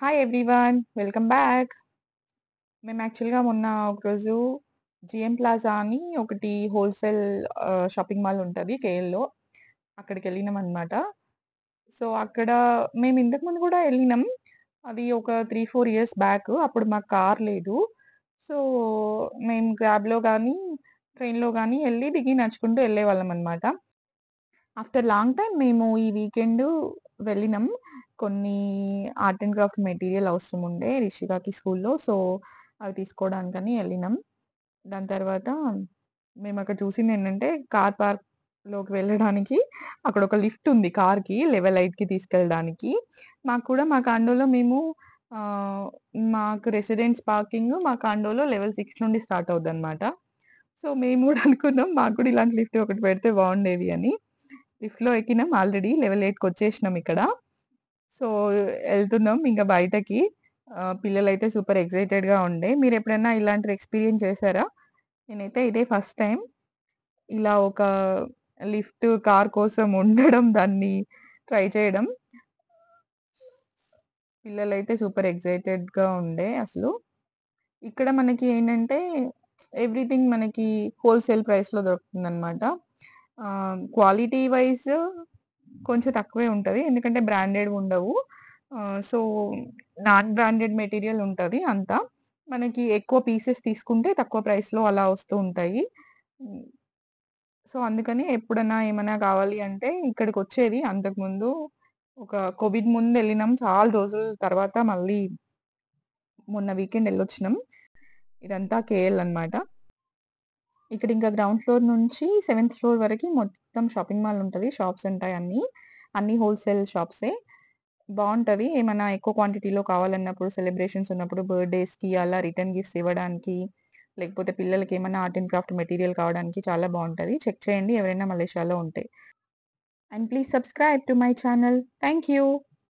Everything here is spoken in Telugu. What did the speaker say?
Hi everyone. Welcome back. మేము యాక్చువల్‌గా మొన్న ఒకరోజు జీఎం ప్లాజా అని ఒకటి హోల్‌సేల్ షాపింగ్ మాల్ ఉంటది కేఎల్‌లో. అక్కడికెళ్ళినామనమాట. సో, అక్కడ మేము ఇంతకుముందు గూడా ఎళ్ళినాం. అది ఒక 3, 4 ఇయర్స్ బ్యాక్. అప్పుడు మాకు కార్ లేదు. సో, మేము గ్రాబ్‌లో గానీ, ట్రైన్‌లో గానీ ఎళ్లి దిగి నడుచుకుంటూ ఎళ్ళేవాళ్ళమనమాట. ఆఫ్టర్ లాంగ్ టైమ్ మేము ఈ వీకెండు వెళ్ళినాం. కొన్ని ఆర్ట్ అండ్ క్రాఫ్ట్ మెటీరియల్ అవసరం ఉండే రిషికాకి స్కూల్‌లో. సో, అవి తీసుకోవడానికని ఎళ్ళినాం. దాని తర్వాత మేమక్కడ చూసిందేంటంటే, కార్ పార్క్‌లోకి వెళ్ళడానికి అక్కడొక లిఫ్ట్ ఉంది కార్‌కి. లెవెల్ 8కి తీసుకెళ్ళడానికి. మాకు కూడా మా కాండోలో మేము ఆహ్, మాకు రెసిడెన్స్ పార్కింగ్ మా కాండోలో లెవెల్ 6 నుండి స్టార్ట్ అవుద్దనమాట. సో, మేము గూడా అనుకున్నాం మాకు కూడా ఇలాంటి లిఫ్ట్ ఒకటి పెడితే బావుండేది అని. లిఫ్ట్‌లో ఎక్కినాం ఆల్రెడీ లెవెల్ 8కొచ్చేసినాం ఇక్కడ. సో, ఎళ్తున్నాం ఇంక బయటకి. పిల్లలైతే సూపర్ ఎక్సైటెడ్‌గా ఉండే. మీరెప్పుడైనా ఇలాంటిది ఎక్స్‌పీరియన్స్ చేసారా? నేనైతే ఇదే ఫస్ట్ టైమ్. ఇలా ఒక లిఫ్ట్ కార్ కోసం ఉండడం, దాన్ని ట్రై చేయడం. పిల్లలైతే సూపర్ ఎక్సైటెడ్‌గా ఉండే అసలు. ఇక్కడ మనకి ఏంటంటే ఎవ్రీథింగ్ మనకి హోల్‌సేల్ ప్రైస్‌లో దొరుకుతుందనమాట. క్వాలిటీ వైస్ కొంచెం తక్కువే ఉంటది. ఎందుకంటే బ్రాండెడ్‌వుండవు. సో, నాన్ బ్రాండెడ్ మెటీరియల్ ఉంటది అంతా. మనకి ఎక్కువ పీసెస్ తీసుకుంటే తక్కువ ప్రైస్‌లో అలా వస్తూ ఉంటాయి. హ్మ్. సో, అందుకని ఎప్పుడన్నా ఏమన్నా కావాలి అంటే ఇక్కడికొచ్చేది. అంతకుముందు ఒక కోవిడ్ ముందెళ్ళినాం. చాలా రోజుల తర్వాత మళ్ళీ మొన్న వీకెండ్ ఎళ్ళొచ్చినాం. ఇదంతా కేఎల్ అన్నమాట. ఇక్కడ ఇంకా గ్రౌండ్ ఫ్లోర్ నుంచి సెవెంత్ ఫ్లోర్ వరకి మొత్తం షాపింగ్ మాల్ ఉంటది. షాప్స్ ఉంటాయి అన్నీ. అన్నీ హోల్‌సేల్ షాప్సే. బావుంటది. ఏమన్నా ఎక్కువ క్వాంటిటీలో కావాలన్నప్పుడు సెలబ్రేషన్స్ ఉన్నప్పుడు బర్త్‌డేస్‌కి అలా రిటర్న్ గిఫ్ట్స్ ఇవ్వడానికి, లేకపోతే పిల్లలకేమన్నా ఆర్ట్ అండ్ క్రాఫ్ట్ మెటీరియల్ కావడానికి చాలా బావుంటది. చెక్ చేయండి ఎవరైనా మలేషియాలో ఉంటే. And please subscribe to my channel. Thank you.